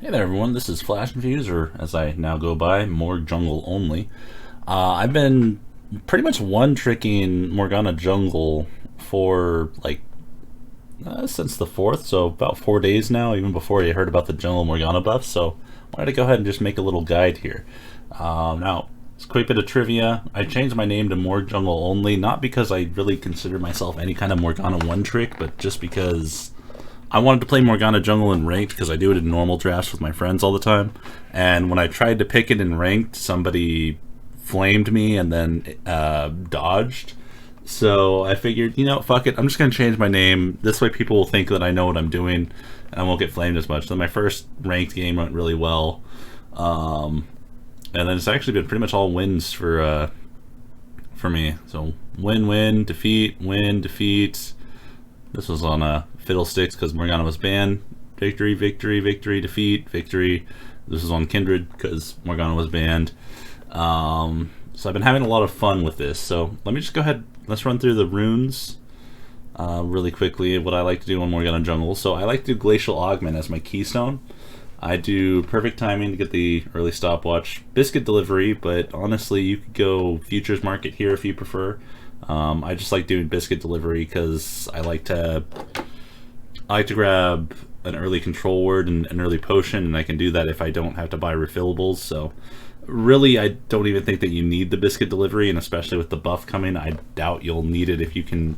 Hey there everyone, this is Flash Infuse, or as I now go by, Morg Jungle only. I've been pretty much one-tricking Morgana Jungle for since the 4th, so about 4 days now, even before you heard about the Jungle Morgana buff, so I wanted to go ahead and just make a little guide here. Now, it's a quick bit of trivia. I changed my name to Morg Jungle only, not because I really consider myself any kind of Morgana one-trick, but just because I wanted to play Morgana Jungle in ranked because I do it in normal drafts with my friends all the time. And when I tried to pick it in ranked, somebody flamed me and then dodged. So I figured, you know, fuck it. I'm just going to change my name. This way people will think that I know what I'm doing and I won't get flamed as much. So my first ranked game went really well. And then it's actually been pretty much all wins for me. So win, defeat, win, defeat. This was on Fiddlesticks because Morgana was banned. Victory, victory, victory, defeat, victory. This is on Kindred because Morgana was banned. So I've been having a lot of fun with this. So let me just go ahead. Let's run through the runes really quickly. What I like to do on Morgana Jungle. So I like to do Glacial Augment as my keystone. I do Perfect Timing to get the early stopwatch. Biscuit Delivery, but honestly you could go Futures Market here if you prefer. I just like doing Biscuit Delivery because I like to grab an early control word and an early potion, and I can do that if I don't have to buy refillables. So really I don't even think that you need the Biscuit Delivery, and especially with the buff coming, I doubt you'll need it if you can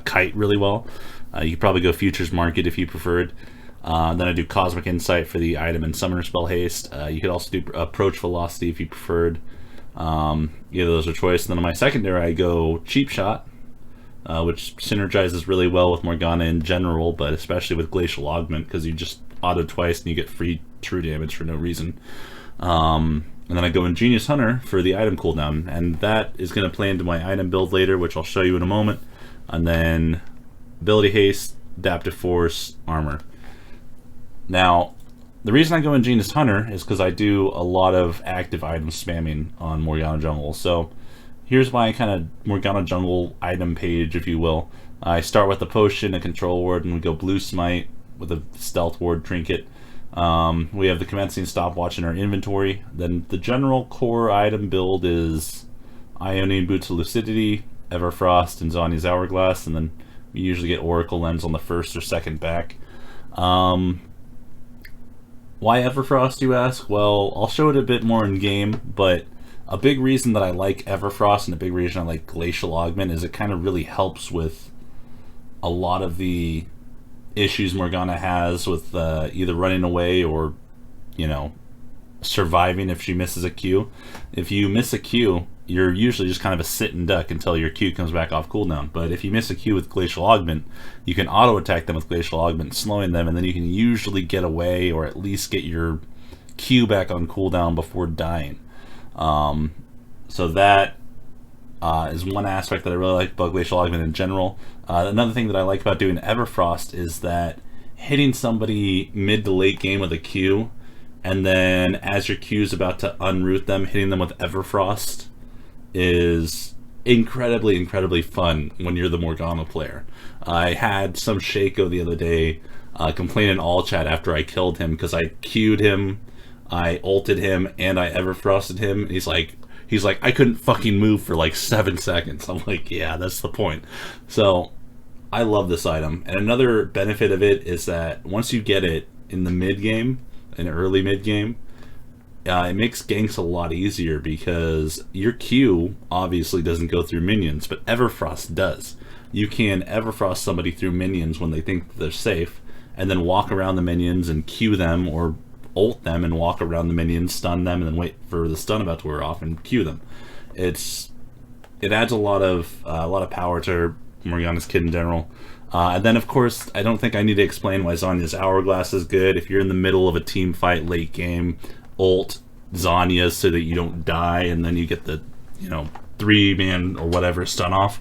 kite really well. You could probably go Futures Market if you preferred. Then I do Cosmic Insight for the item and Summoner Spell Haste. You could also do Approach Velocity if you preferred. Either those are choice. And then on my secondary I go Cheap Shot, which synergizes really well with Morgana in general, but especially with Glacial Augment because you just auto twice and you get free true damage for no reason. And then I go Ingenious Hunter for the item cooldown, and that is going to play into my item build later, which I'll show you in a moment. And then Ability Haste, Adaptive Force, Armor. Now, the reason I go Ingenious Hunter is because I do a lot of active item spamming on Morgana Jungle. So here's my kind of Morgana Jungle item page, if you will. I start with a potion, a control word, and we go Blue Smite with a stealth ward trinket. We have the commencing stopwatch in our inventory. Then the general core item build is Ionian Boots of Lucidity, Everfrost, and Zanya's Hourglass, and then we usually get Oracle Lens on the first or second back. Why Everfrost, you ask? Well, I'll show it a bit more in game, but a big reason that I like Everfrost and a big reason I like Glacial Augment is it kind of really helps with a lot of the issues Morgana has with either running away or, you know, surviving if she misses a Q. If you miss a Q, you're usually just kind of a sit and duck until your Q comes back off cooldown. But if you miss a Q with Glacial Augment, you can auto attack them with Glacial Augment, slowing them, and then you can usually get away or at least get your Q back on cooldown before dying. So that is one aspect that I really like about Glacial Augment in general. Another thing that I like about doing Everfrost is that hitting somebody mid to late game with a Q, and then as your Q is about to unroot them, hitting them with Everfrost is incredibly fun when you're the Morgana player. I had some Shaco the other day complain in all chat after I killed him because I Q'd him, I ulted him, and I Everfrosted him. And he's like, I couldn't fucking move for like 7 seconds. I'm like, yeah, that's the point. So I love this item. And another benefit of it is that once you get it in the mid game, in early mid game, it makes ganks a lot easier because your Q obviously doesn't go through minions, but Everfrost does. You can Everfrost somebody through minions when they think they're safe, and then walk around the minions and Q them, or ult them and walk around the minions, stun them, and then wait for the stun about to wear off and Q them. It adds a lot of power to Morgana's kit in general. And then of course, I don't think I need to explain why Zanya's Hourglass is good. If you're in the middle of a team fight late game, ult Zanya so that you don't die, and then you get the, you know, 3-man or whatever stun off.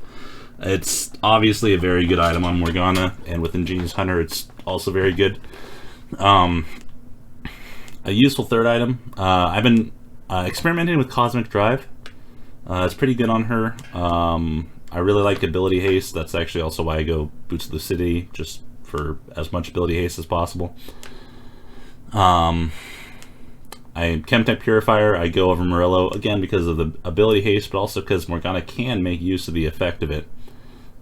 It's obviously a very good item on Morgana, and with Ingenious Hunter it's also very good. A useful third item, I've been experimenting with Cosmic Drive. It's pretty good on her. I really like Ability Haste. That's actually also why I go Boots of the City, just for as much Ability Haste as possible. Um, Chem Tech Purifier, I go over Murillo, again because of the ability haste, but also because Morgana can make use of the effect of it.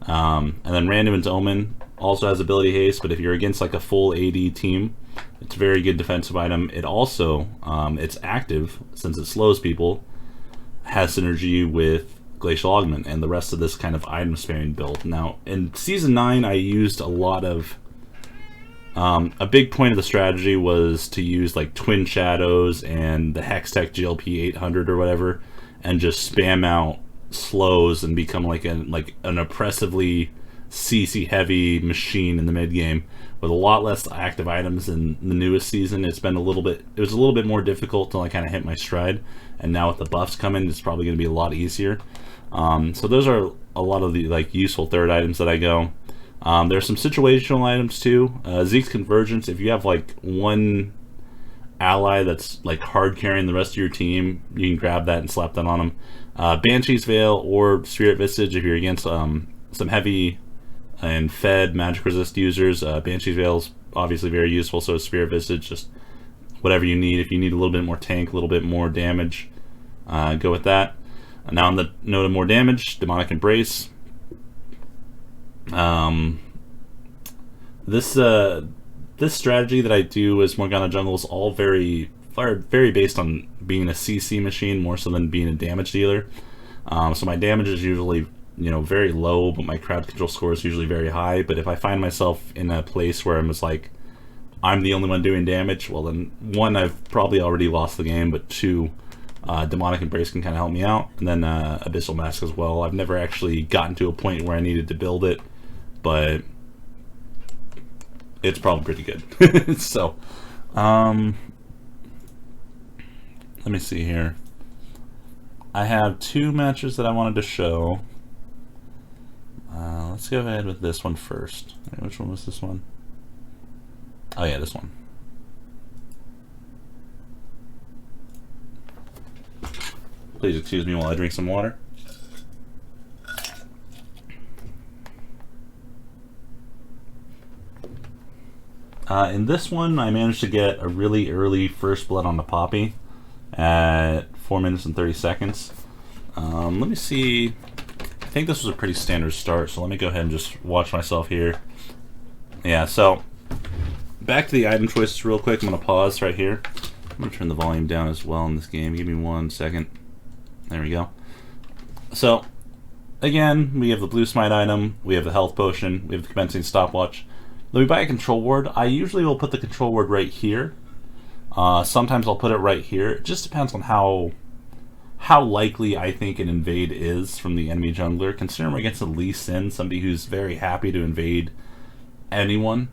And then Randuin's Omen also has ability haste, but if you're against like a full AD team, it's a very good defensive item. It also, it's active, since it slows people, has synergy with Glacial Augment and the rest of this kind of item spamming build. Now, in Season 9, I used a lot of... a big point of the strategy was to use like Twin Shadows and the Hextech GLP 800 or whatever, and just spam out slows and become like an oppressively CC heavy machine in the mid game with a lot less active items than the newest season. It was a little bit more difficult till I kind of hit my stride, and now with the buffs coming, it's probably going to be a lot easier. So those are a lot of the like useful third items that I go. There's some situational items too. Zeke's Convergence, if you have like one ally that's like hard carrying the rest of your team, you can grab that and slap that on them. Banshee's Veil or Spirit Visage if you're against some heavy and fed magic resist users. Banshee's Veil is obviously very useful, so is Spirit Visage, just whatever you need. If you need a little bit more tank, a little bit more damage, go with that. Now on the note of more damage, Demonic Embrace. This strategy that I do as Morgana Jungle is all very based on being a CC machine more so than being a damage dealer. So my damage is usually very low, but my crowd control score is usually very high. But if I find myself in a place where I'm the only one doing damage, well then one, I've probably already lost the game, but two, Demonic Embrace can kind of help me out, and then Abyssal Mask as well. I've never actually gotten to a point where I needed to build it, but it's probably pretty good. So, let me see here. I have two matches that I wanted to show. Let's go ahead with this one first. Wait, which one was this one? Oh yeah, this one. Please excuse me while I drink some water. In this one, I managed to get a really early first blood on the Poppy at 4 minutes and 30 seconds. Let me see. I think this was a pretty standard start, so let me go ahead and just watch myself here. Yeah, so back to the item choices real quick. I'm going to pause right here. I'm going to turn the volume down as well in this game. Give me 1 second. There we go. So, again, we have the Blue Smite item, we have the Health Potion, we have the Commencing Stopwatch. Let me buy a Control Ward. I usually will put the Control Ward right here. Sometimes I'll put it right here. It just depends on how likely I think an invade is from the enemy jungler. Considering we're against a Lee Sin, somebody who's very happy to invade anyone,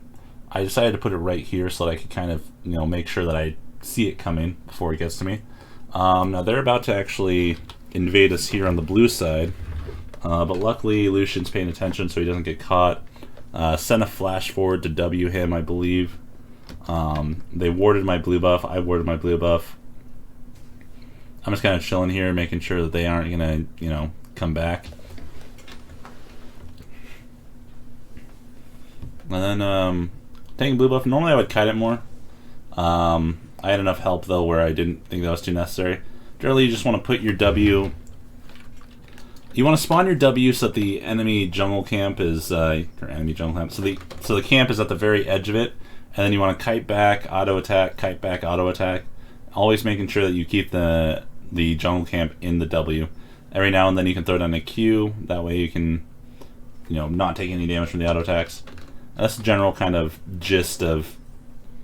I decided to put it right here so that I could kind of make sure that I see it coming before it gets to me. Now they're about to actually invade us here on the blue side, but luckily Lucian's paying attention so he doesn't get caught. Sent a flash forward to W him, I believe. They warded my blue buff, I warded my blue buff. I'm just kind of chilling here, making sure that they aren't gonna, come back. And then, taking blue buff, normally I would kite it more. I had enough help though where I didn't think that was too necessary. Generally, you just want to put your W. You want to spawn your W so that the enemy jungle camp is or enemy jungle camp. So the camp is at the very edge of it, and then you want to kite back, auto attack, kite back, auto attack. Always making sure that you keep the jungle camp in the W. Every now and then you can throw down a Q. That way you can not take any damage from the auto attacks. That's the general kind of gist of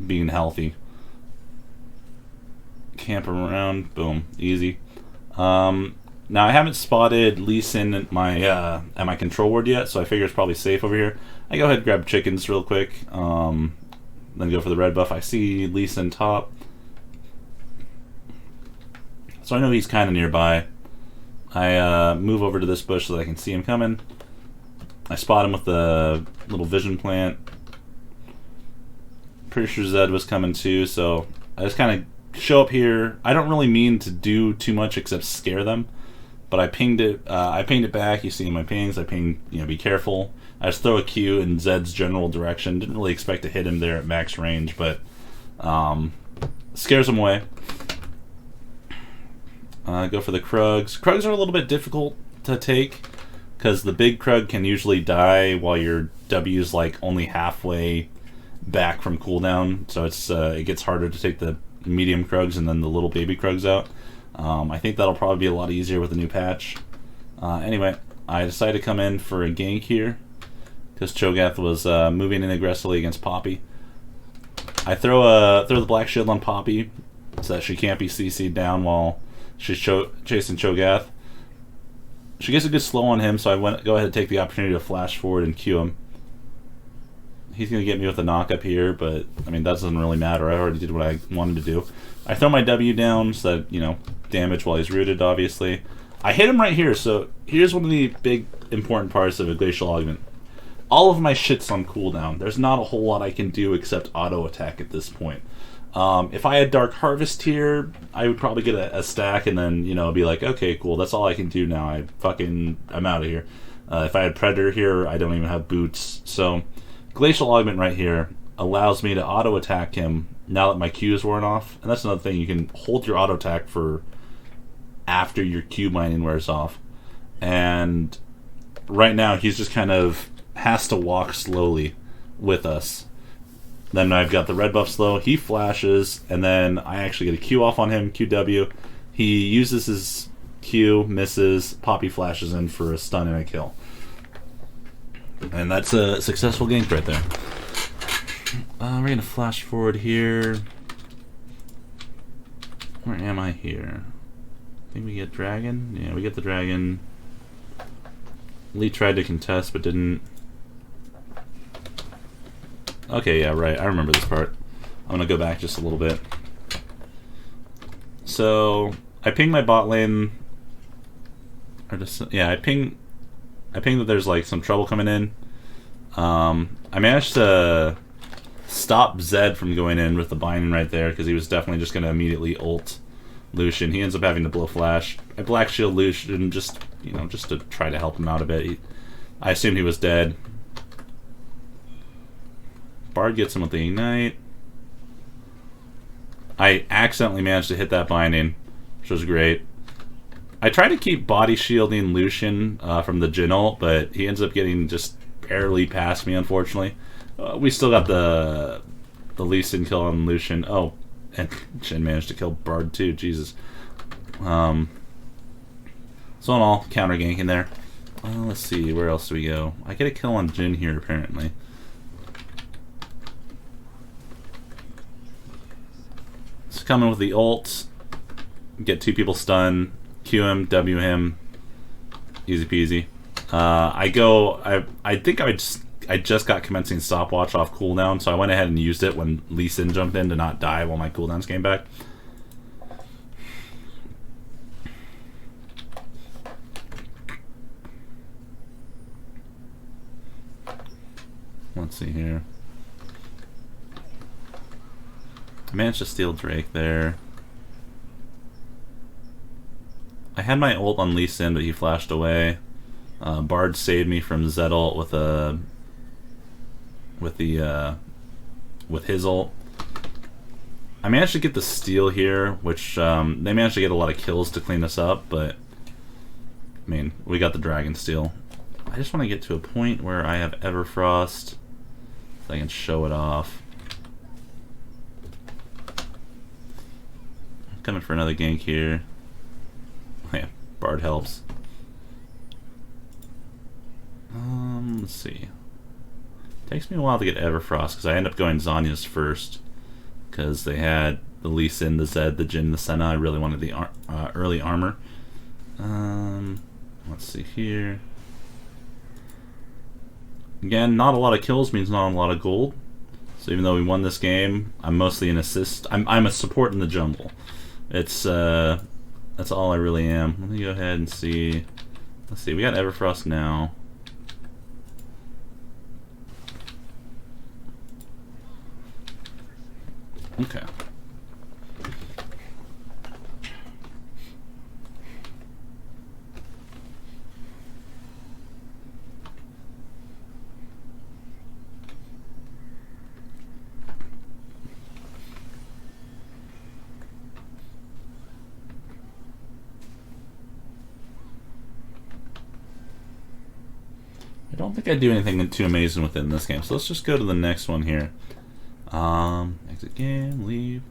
being healthy. Camp around, boom, easy. Now I haven't spotted Lee Sin at my control ward yet, so I figure it's probably safe over here. I go ahead and grab chickens real quick, then go for the red buff. I see Lee Sin top, so I know he's kind of nearby. I move over to this bush so that I can see him coming. I spot him with the little vision plant. Pretty sure Zed was coming too, so I just kind of show up here. I don't really mean to do too much except scare them, but I pinged it. I pinged it back. You see my pings. I pinged, be careful. I just throw a Q in Zed's general direction. Didn't really expect to hit him there at max range, but Scares them away. Go for the Krugs. Krugs are a little bit difficult to take because the big Krug can usually die while your W's like only halfway back from cooldown, so it gets harder to take the medium Krugs and then the little baby Krugs out. I think that'll probably be a lot easier with the new patch. Anyway, I decided to come in for a gank here because Cho'Gath was moving in aggressively against Poppy. I throw the Black Shield on Poppy so that she can't be CC'd down while she's chasing Cho'Gath. She gets a good slow on him, so I go ahead and take the opportunity to flash forward and Q him. He's going to get me with a knock up here, but I mean that doesn't really matter. I already did what I wanted to do. I throw my W down so that, you know, damage while he's rooted, obviously. I hit him right here, so here's one of the big important parts of a Glacial Augment. All of my shit's on cooldown. There's not a whole lot I can do except auto attack at this point. If I had Dark Harvest here, I would probably get a stack and then, you know, be like, okay, cool, that's all I can do now. I'm out of here. If I had Predator here, I don't even have boots. So Glacial Augment right here allows me to auto attack him now that my Q is worn off. And that's another thing, you can hold your auto attack for after your Q mining wears off. And right now he's just kind of has to walk slowly with us. Then I've got the red buff slow, he flashes, and then I actually get a Q off on him, QW. He uses his Q, misses, Poppy flashes in for a stun and a kill. And that's a successful gank right there. We're going to flash forward here. Where am I here? I think we get dragon. Yeah, we get the dragon. Lee tried to contest but didn't. Okay, yeah, right. I remember this part. I'm going to go back just a little bit. So I ping my bot lane. Or just, yeah, I ping that there's like some trouble coming in. I managed to stop Zed from going in with the binding right there because he was definitely just going to immediately ult Lucian. He ends up having to blow flash. I black shield Lucian just to try to help him out a bit. I assumed he was dead. Bard gets him with the ignite. I accidentally managed to hit that binding, which was great. I tried to keep body shielding Lucian from the Jhin ult, but he ends up getting just barely past me, unfortunately. We still got the Lee Sin kill on Lucian. Oh, and Jhin managed to kill Bard too, Jesus. So in all, counter ganking there. Let's see, where else do we go? I get a kill on Jhin here, apparently. So coming with the ult, get two people stunned, Q him, W him, easy peasy. I think I just got commencing stopwatch off cooldown, so I went ahead and used it when Lee Sin jumped in to not die while my cooldowns came back. Let's see here. I managed to steal Drake there. I had my ult on Lee Sin, but he flashed away. Bard saved me from Zed ult with his ult. I managed to get the steal here, which they managed to get a lot of kills to clean us up, but I mean, we got the dragon steal. I just want to get to a point where I have Everfrost so I can show it off. I'm coming for another gank here. Oh yeah, Bard helps. Let's see. Takes me a while to get Everfrost because I end up going Zhonya's first because they had the Lee Sin, the Zed, the Jhin, the Senna. I really wanted the early armor. Let's see here. Again, not a lot of kills means not a lot of gold. So even though we won this game, I'm mostly an assist. I'm a support in the jungle. It's that's all I really am. Let me go ahead and see. Let's see. We got Everfrost now. Okay. I don't think I do anything too amazing within this game, so let's just go to the next one here. Exit game, leave.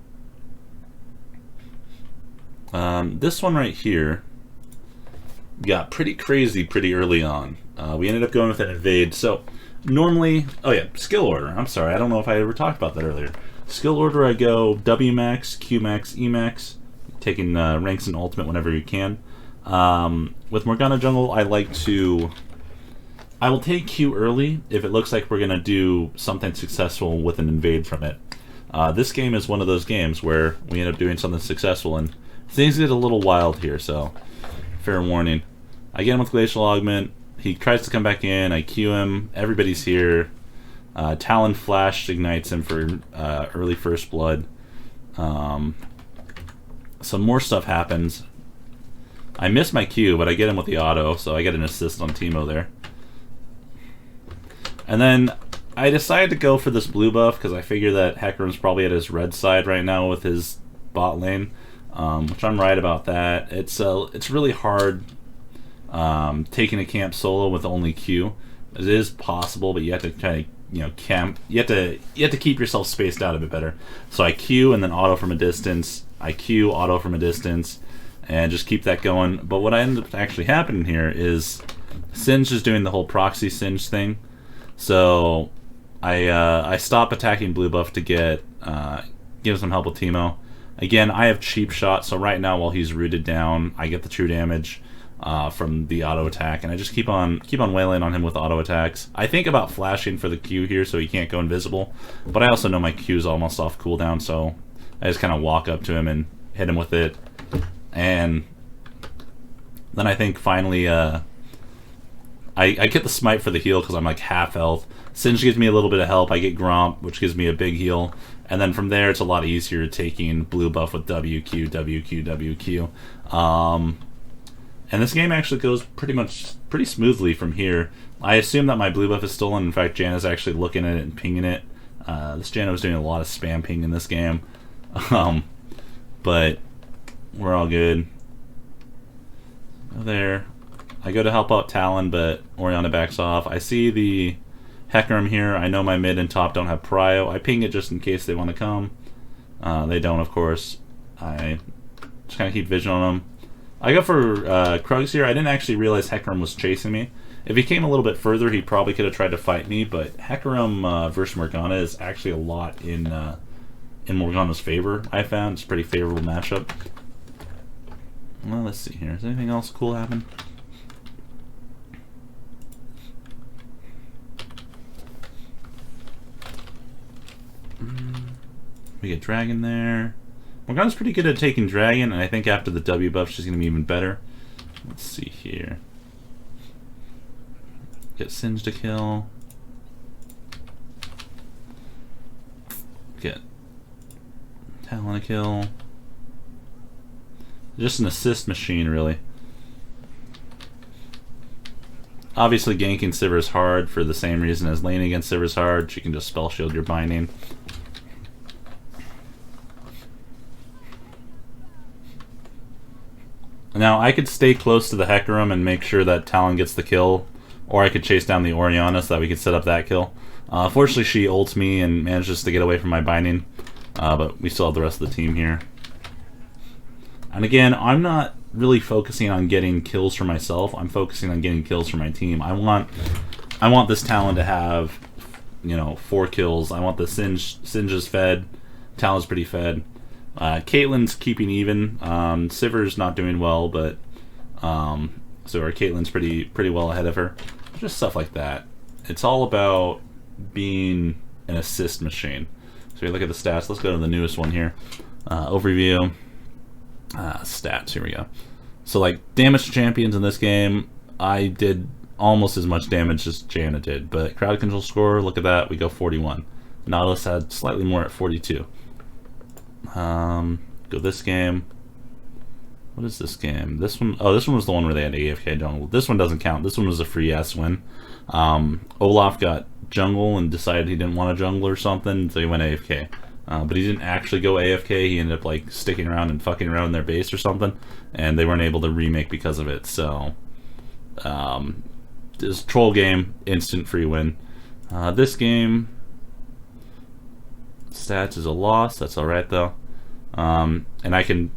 This one right here got pretty crazy pretty early on. We ended up going with an invade. So normally, oh yeah, skill order. I'm sorry, I don't know if I ever talked about that earlier. Skill order, I go W max, Q max, E max, taking ranks in ultimate whenever you can. With Morgana Jungle, I will take Q early if it looks like we're gonna do something successful with an invade from it. This game is one of those games where we end up doing something successful and things get a little wild here, so fair warning. I get him with Glacial Augment, he tries to come back in, I Q him, everybody's here. Talon Flash ignites him for early First Blood. Some more stuff happens. I miss my Q, but I get him with the auto, so I get an assist on Teemo there. And then I decided to go for this blue buff because I figure that Hecarim's probably at his red side right now with his bot lane, which I'm right about that. It's really hard taking a camp solo with only Q. It is possible, but you have to kind of camp. You have to keep yourself spaced out a bit better. So I Q and then auto from a distance. I Q, auto from a distance, and just keep that going. But what ended up actually happening here is Singe is doing the whole proxy Singe thing. So I stop attacking blue buff to give some help with Teemo. Again, I have cheap shot, so right now while he's rooted down, I get the true damage from the auto attack, and I just keep on wailing on him with auto attacks. I think about flashing for the Q here so he can't go invisible, but I also know my Q is almost off cooldown, so I just kind of walk up to him and hit him with it. And then I think finally I get the smite for the heal because I'm like half health. Singe gives me a little bit of help. I get Gromp, which gives me a big heal. And then from there, it's a lot easier taking blue buff with WQ, WQ, WQ. And this game actually goes pretty smoothly from here. I assume that my blue buff is stolen. In fact, Janna's actually looking at it and pinging it. This Janna was doing a lot of spam ping in this game. But we're all good. Go there. I go to help out Talon, but Orianna backs off. I see the Hecarim here. I know my mid and top don't have prio. I ping it just in case they want to come. They don't, of course. I just kind of keep vision on them. I go for Krugs here. I didn't actually realize Hecarim was chasing me. If he came a little bit further, he probably could have tried to fight me, but Hecarim versus Morgana is actually a lot in Morgana's favor, I found. It's a pretty favorable matchup. Well, let's see here. Is anything else cool happen? We get Dragon there. Morgana's pretty good at taking Dragon, and I think after the W buff she's going to be even better. Let's see here. Get Singe to kill. Get Talon to kill. Just an assist machine, really. Obviously, ganking Sivir is hard for the same reason as laning against Sivir is hard. She can just spell shield your binding. Now, I could stay close to the Hecarim and make sure that Talon gets the kill, or I could chase down the Orianna so that we could set up that kill. Fortunately, she ults me and manages to get away from my binding, but we still have the rest of the team here. And again, I'm not really focusing on getting kills for myself. I'm focusing on getting kills for my team. I want this Talon to have, 4 kills. I want the Singe's fed. Talon's pretty fed. Caitlyn's keeping even. Sivir's not doing well, but so our Caitlyn's pretty well ahead of her. Just stuff like that. It's all about being an assist machine. So we look at the stats. Let's go to the newest one here. Overview. Stats. Here we go. So like damage to champions in this game, I did almost as much damage as Janna did, but crowd control score, look at that, we go 41. Nautilus had slightly more at 42. Go this game. What is this game? This one, oh, this one was the one where they had AFK jungle. This one doesn't count. This one was a free ass win. Olaf got jungle and decided he didn't want a jungle or something, so he went AFK. But he didn't actually go AFK. He ended up like sticking around and fucking around in their base or something, and they weren't able to remake because of it. So this troll game, instant free win. This game, stats is a loss. That's all right though. And I can.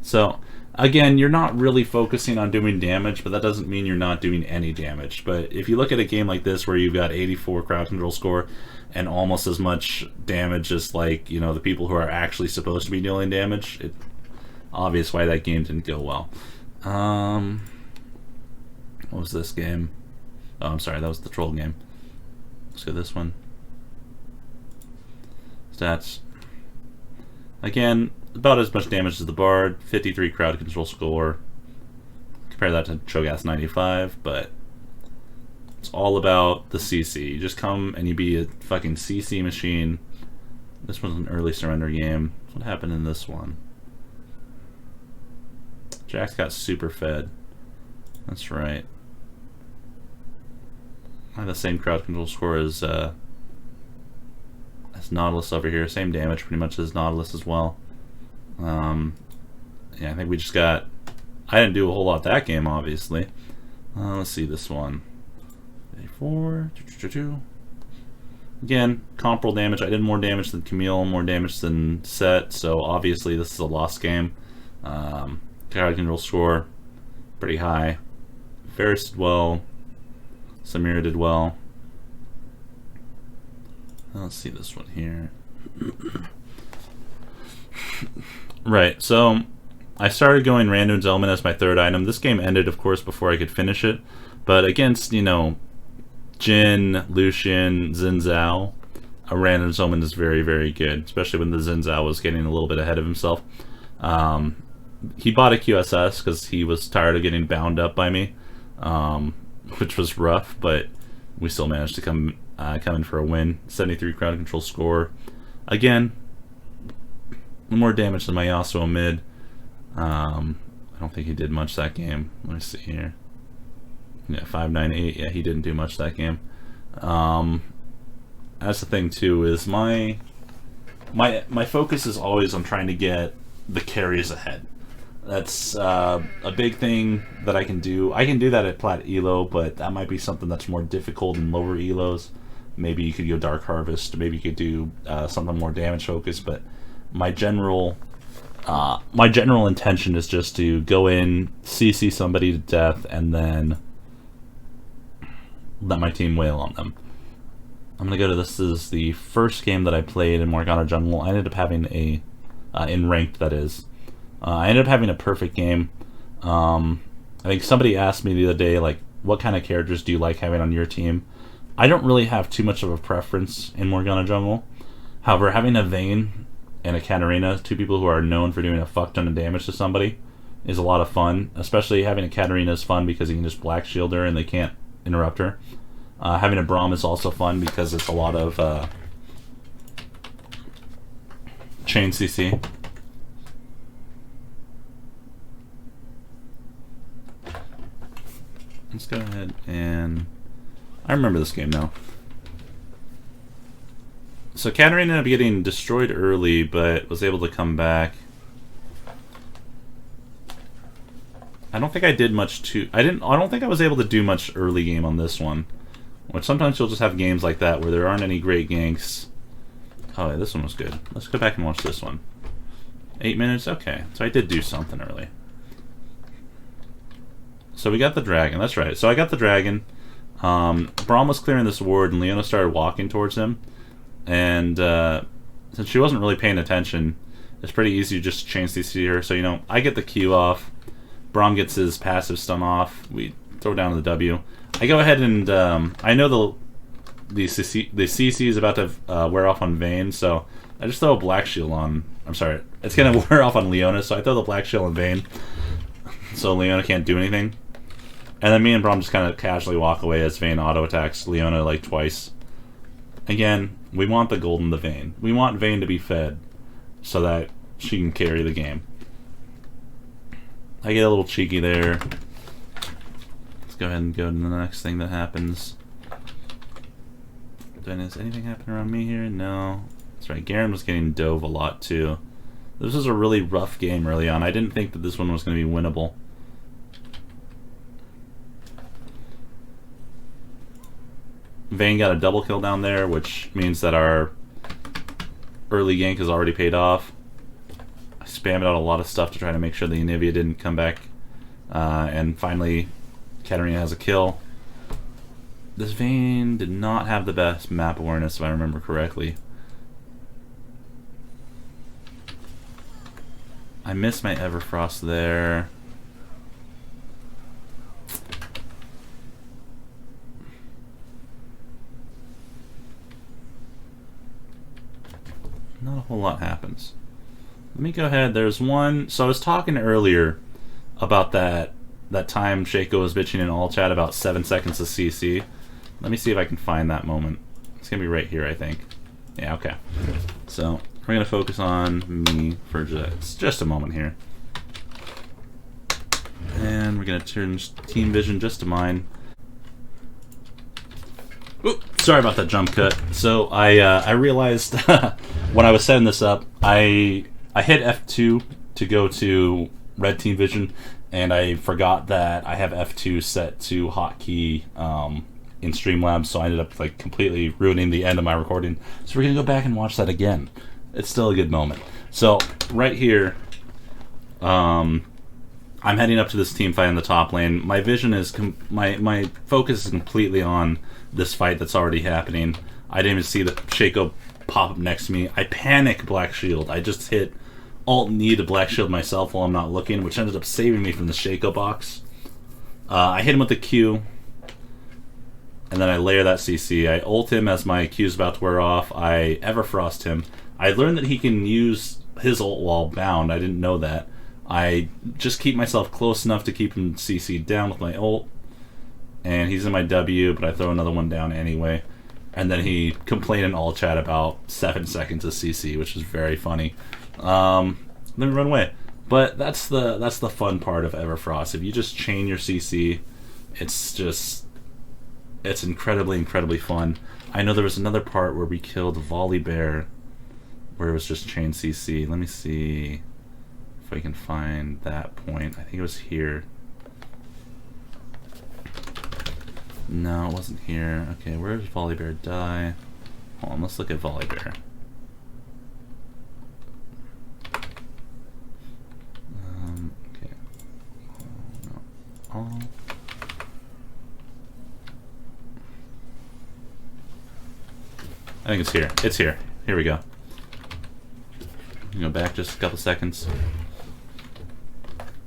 So again, you're not really focusing on doing damage, but that doesn't mean you're not doing any damage. But if you look at a game like this where you've got 84 crowd control score and almost as much damage as, like, you know, the people who are actually supposed to be dealing damage, it's obvious why that game didn't go well. What was this game? Oh, I'm sorry, that was the troll game. Let's go this one. Stats. Again, about as much damage as the Bard. 53 crowd control score. Compare that to Cho'Gath 95, but it's all about the CC. You just come and you be a fucking CC machine. This one's an early surrender game. What happened in this one? Jack's got super fed. That's right. I have the same crowd control score as Nautilus over here. Same damage pretty much as Nautilus as well. Yeah, I think we just got... I didn't do a whole lot that game, obviously. Let's see this one. 84. Again, comparable damage. I did more damage than Camille, more damage than Set, so obviously this is a lost game. Crowd control score, pretty high. Ferris did well. Samira did well. Let's see this one here. Right, so I started going Randuin's Element as my third item. This game ended, of course, before I could finish it. But against, you know, Jin, Lucian, Xin Zhao, a Randuin's Element is very, very good, especially when the Xin Zhao was getting a little bit ahead of himself. He bought a QSS because he was tired of getting bound up by me, which was rough, but we still managed to come in for a win. 73 crowd control score. Again, more damage than my Yasuo mid. I don't think he did much that game. Let me see here. Yeah, 598. Yeah, he didn't do much that game. That's the thing too, is my focus is always on trying to get the carries ahead. That's a big thing that I can do. I can do that at Plat Elo, but that might be something that's more difficult in lower Elos. Maybe you could go Dark Harvest. Maybe you could do something more damage focused. But my general intention is just to go in, CC somebody to death, and then let my team wail on them. I'm gonna go to this. Is the first game that I played in Morgana Jungle. I ended up having a in ranked, that is. I ended up having a perfect game. I think somebody asked me the other day, like, what kind of characters do you like having on your team? I don't really have too much of a preference in Morgana Jungle. However, having a Vayne and a Katarina, two people who are known for doing a fuck ton of damage to somebody, is a lot of fun. Especially having a Katarina is fun because you can just black shield her and they can't interrupt her. Having a Braum is also fun because it's a lot of chain CC. Let's go ahead and... I remember this game now. So Katarina ended up getting destroyed early, but was able to come back. I don't think I did much to... I don't think I was able to do much early game on this one. Which sometimes you'll just have games like that where there aren't any great ganks. Oh, yeah, this one was good. Let's go back and watch this one. 8 minutes? Okay. So I did do something early. So we got the dragon, that's right. So I got the dragon. Braum was clearing this ward and Leona started walking towards him. And since she wasn't really paying attention, it's pretty easy to just chain CC her. So, you know, I get the Q off. Braum gets his passive stun off. We throw down the W. I go ahead and I know the CC is about to wear off on Vayne, so I just throw a black shield on... I'm sorry, it's going to wear off on Leona, so I throw the black shield on Vayne. So Leona can't do anything. And then me and Braum just kind of casually walk away as Vayne auto-attacks Leona like twice. Again, we want the gold in the Vayne. We want Vayne to be fed so that she can carry the game. I get a little cheeky there. Let's go ahead and go to the next thing that happens. Is anything happening around me here? No. That's right, Garen was getting dove a lot too. This was a really rough game early on. I didn't think that this one was going to be winnable. Vayne got a double kill down there, which means that our early gank has already paid off. I spammed out a lot of stuff to try to make sure the Anivia didn't come back. And finally, Katarina has a kill. This Vayne did not have the best map awareness, if I remember correctly. I missed my Everfrost there. Not a whole lot happens. Let me go ahead. There's one. So I was talking earlier about that time Shaco was bitching in all chat about 7 seconds of CC. Let me see if I can find that moment. It's gonna be right here, I think. Yeah, okay. So we're gonna focus on me for just a moment here. And we're gonna turn team vision just to mine. Oop, sorry about that jump cut. So I realized when I was setting this up, I hit F2 to go to red team vision, and I forgot that I have F2 set to hotkey in Streamlabs, so I ended up like completely ruining the end of my recording. So we're gonna go back and watch that again. It's still a good moment. So right here, I'm heading up to this team fight in the top lane. My vision is my focus is completely on this fight that's already happening. I didn't even see the Shaco pop up next to me. I panic Black Shield. I just hit Alt-Knee to Black Shield myself while I'm not looking, which ended up saving me from the Shaco box. I hit him with the Q, and then I layer that CC. I ult him as my Q's about to wear off. I Everfrost him. I learned that he can use his ult while bound. I didn't know that. I just keep myself close enough to keep him CC'd down with my ult. And he's in my W, but I throw another one down anyway. And then he complained in all chat about 7 seconds of CC, which is very funny. Then we run away. But that's the fun part of Everfrost. If you just chain your CC, it's incredibly fun. I know there was another part where we killed Volibear, where it was just chain CC. Let me see if I can find that point. I think it was here. No, it wasn't here. Okay, where does Volibear die? Hold on, let's look at Volibear. Okay. Oh, no. I think it's here. It's here. Here we go. Go back just a couple seconds.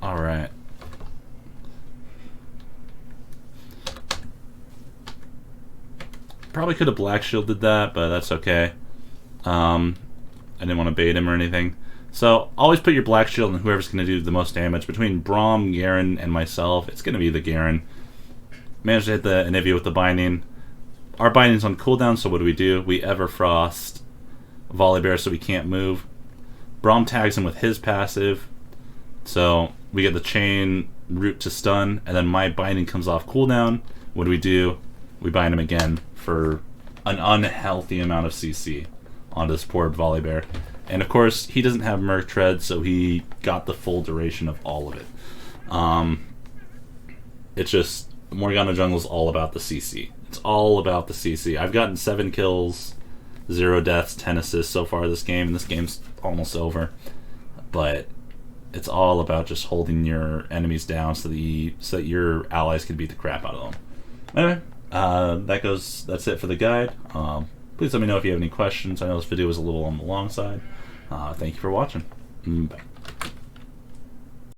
Alright. Probably could have Black Shielded that, but that's okay. I didn't want to bait him or anything. So, always put your Black Shield on whoever's going to do the most damage. Between Braum, Garen, and myself, it's going to be the Garen. Managed to hit the Anivia with the binding. Our binding's on cooldown, so what do? We Everfrost Volibear so we can't move. Braum tags him with his passive, so we get the chain route to stun, and then my binding comes off cooldown. What do? We bind him again for an unhealthy amount of CC onto this poor Volibear. And of course, he doesn't have Merc Tread, so he got the full duration of all of it. It's just, Morgana Jungle is all about the CC. It's all about the CC. I've gotten 7 kills, 0 deaths, 10 assists so far this game, and this game's almost over. But it's all about just holding your enemies down so that your allies can beat the crap out of them. Anyway, that's it for the guide. Please let me know if you have any questions. I know this video was a little on the long side. Thank you for watching. Bye.